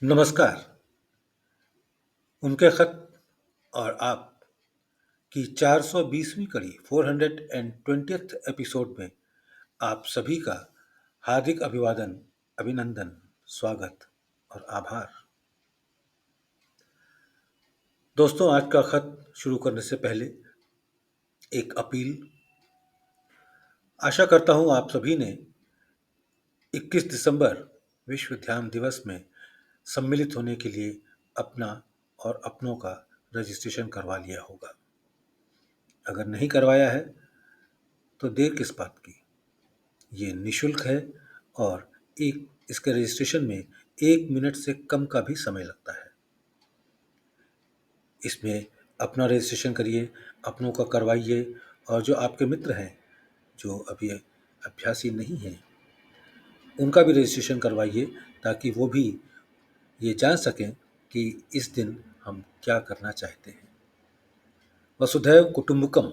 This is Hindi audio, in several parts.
नमस्कार। उनके खत और आप की 420वीं कड़ी 420th एपिसोड में आप सभी का हार्दिक अभिवादन, अभिनंदन, स्वागत और आभार। दोस्तों, आज का खत शुरू करने से पहले एक अपील। आशा करता हूं आप सभी ने 21 दिसंबर विश्व ध्यान दिवस में सम्मिलित होने के लिए अपना और अपनों का रजिस्ट्रेशन करवा लिया होगा। अगर नहीं करवाया है तो देर किस बात की। ये निःशुल्क है और इसके रजिस्ट्रेशन में 1 मिनट से कम का भी समय लगता है। इसमें अपना रजिस्ट्रेशन करिए, अपनों का करवाइए और जो आपके मित्र हैं जो अभी अभ्यासी नहीं हैं उनका भी रजिस्ट्रेशन करवाइए ताकि वो भी ये जान सकें कि इस दिन हम क्या करना चाहते हैं। वसुधैव कुटुंबकम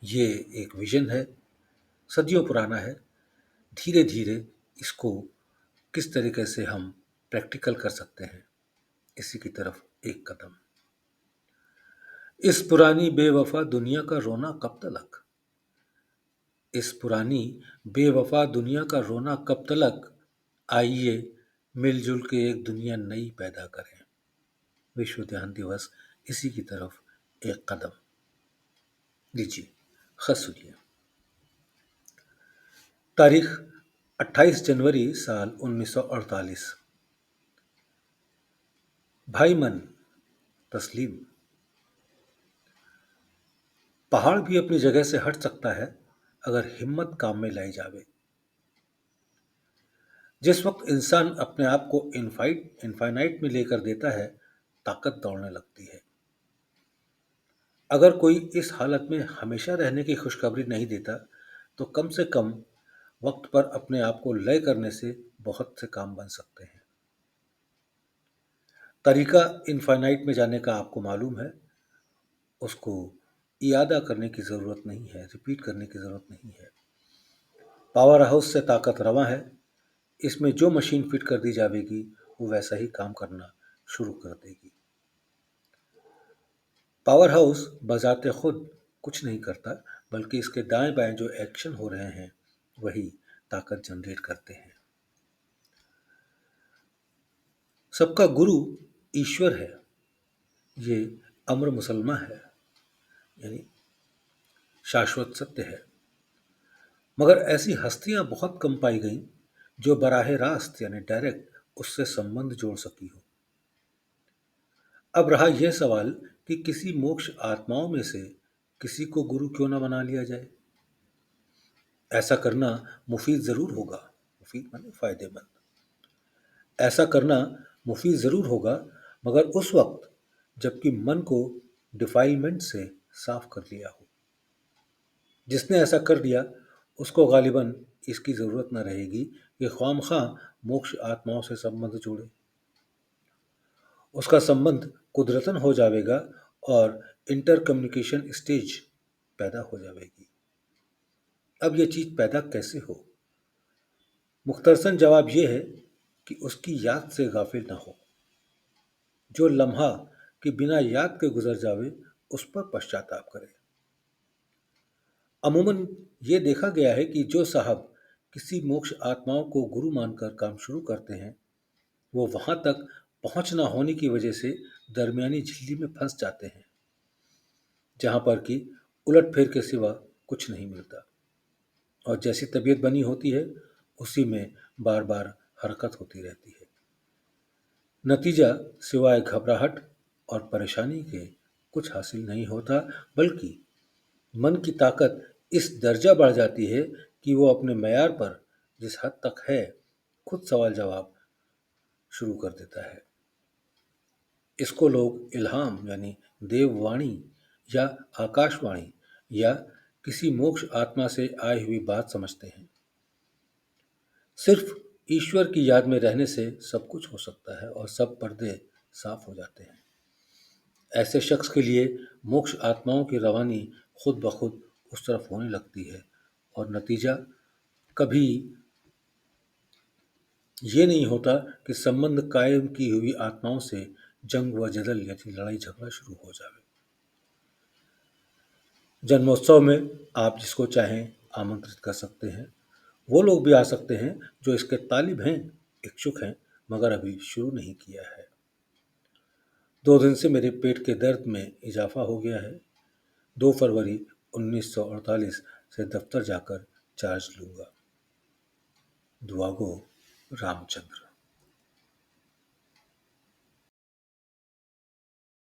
ये एक विजन है, सदियों पुराना है। धीरे धीरे इसको किस तरीके से हम प्रैक्टिकल कर सकते हैं, इसी की तरफ एक कदम। इस पुरानी बेवफा दुनिया का रोना कब तलक, इस पुरानी बेवफा दुनिया का रोना कब तलक, आइए मिलजुल के एक दुनिया नई पैदा करें। विश्व ध्यान दिवस, इसी की तरफ एक कदम। लीजिए खत सुनिए। तारीख 28 जनवरी साल 1948। भाई मन तस्लीम। पहाड़ भी अपनी जगह से हट सकता है अगर हिम्मत काम में लाई जावे। जिस वक्त इंसान अपने आप को इनफाइनाइट में लेकर देता है, ताकत दौड़ने लगती है। अगर कोई इस हालत में हमेशा रहने की खुशखबरी नहीं देता तो कम से कम वक्त पर अपने आप को लय करने से बहुत से काम बन सकते हैं। तरीका इनफाइनाइट में जाने का आपको मालूम है, उसको इयादा करने की ज़रूरत नहीं है, रिपीट करने की ज़रूरत नहीं है। पावर हाउस से ताकत रवां है, इसमें जो मशीन फिट कर दी जाएगी वो वैसा ही काम करना शुरू कर देगी। पावर हाउस बजाते खुद कुछ नहीं करता, बल्कि इसके दाएं बाएं जो एक्शन हो रहे हैं वही ताकत जनरेट करते हैं। सबका गुरु ईश्वर है, ये अमर मुसलमान है, यानी शाश्वत सत्य है। मगर ऐसी हस्तियां बहुत कम पाई गईं जो बराह रास्त यानी डायरेक्ट उससे संबंध जोड़ सकी हो। अब रहा यह सवाल कि किसी मोक्ष आत्माओं में से किसी को गुरु क्यों न बना लिया जाए। ऐसा करना मुफीद जरूर होगा, मुफीद माने फायदेमंद। ऐसा करना मुफीद जरूर होगा, मगर उस वक्त जबकि मन को डिफाइलमेंट से साफ कर लिया हो। जिसने ऐसा कर लिया उसको गालिबन इसकी ज़रूरत न रहेगी कि ख्वामख्वाह मोक्ष आत्माओं से संबंध जोड़े। उसका संबंध कुदरतन हो जाएगा और इंटर कम्युनिकेशन स्टेज पैदा हो जाएगी। अब यह चीज़ पैदा कैसे हो? मुख्तरसन जवाब यह है कि उसकी याद से गाफिल न हो। जो लम्हा कि बिना याद के गुजर जावे उस पर पश्चाताप करे। अमूमन ये देखा गया है कि जो साहब किसी मोक्ष आत्माओं को गुरु मानकर काम शुरू करते हैं वो वहां तक पहुंच ना होने की वजह से दरमियानी झिल्ली में फंस जाते हैं, जहां पर कि उलट फेर के सिवा कुछ नहीं मिलता और जैसी तबीयत बनी होती है उसी में बार बार हरकत होती रहती है। नतीजा सिवाय घबराहट और परेशानी के कुछ हासिल नहीं होता, बल्कि मन की ताकत इस दर्जा बढ़ जाती है कि वो अपने मयार पर जिस हद तक है खुद सवाल जवाब शुरू कर देता है। इसको लोग इल्हाम यानी देववाणी या आकाशवाणी या किसी मोक्ष आत्मा से आई हुई बात समझते हैं। सिर्फ ईश्वर की याद में रहने से सब कुछ हो सकता है और सब पर्दे साफ हो जाते हैं। ऐसे शख्स के लिए मोक्ष आत्माओं की रवानी खुद ब खुद उस तरफ होने लगती है और नतीजा कभी ये नहीं होता कि संबंध कायम की हुई आत्माओं से जंग व जदल यानी लड़ाई झगड़ा शुरू हो जावे। जन्मोत्सव में आप जिसको चाहें आमंत्रित कर सकते हैं। वो लोग भी आ सकते हैं जो इसके तालिब हैं, इच्छुक हैं, मगर अभी शुरू नहीं किया है। 2 दिन से मेरे पेट के दर्द में इजाफा हो गया है। 2 फरवरी 1948 से दफ्तर जाकर चार्ज लूंगा। दुआ गो, रामचंद्र।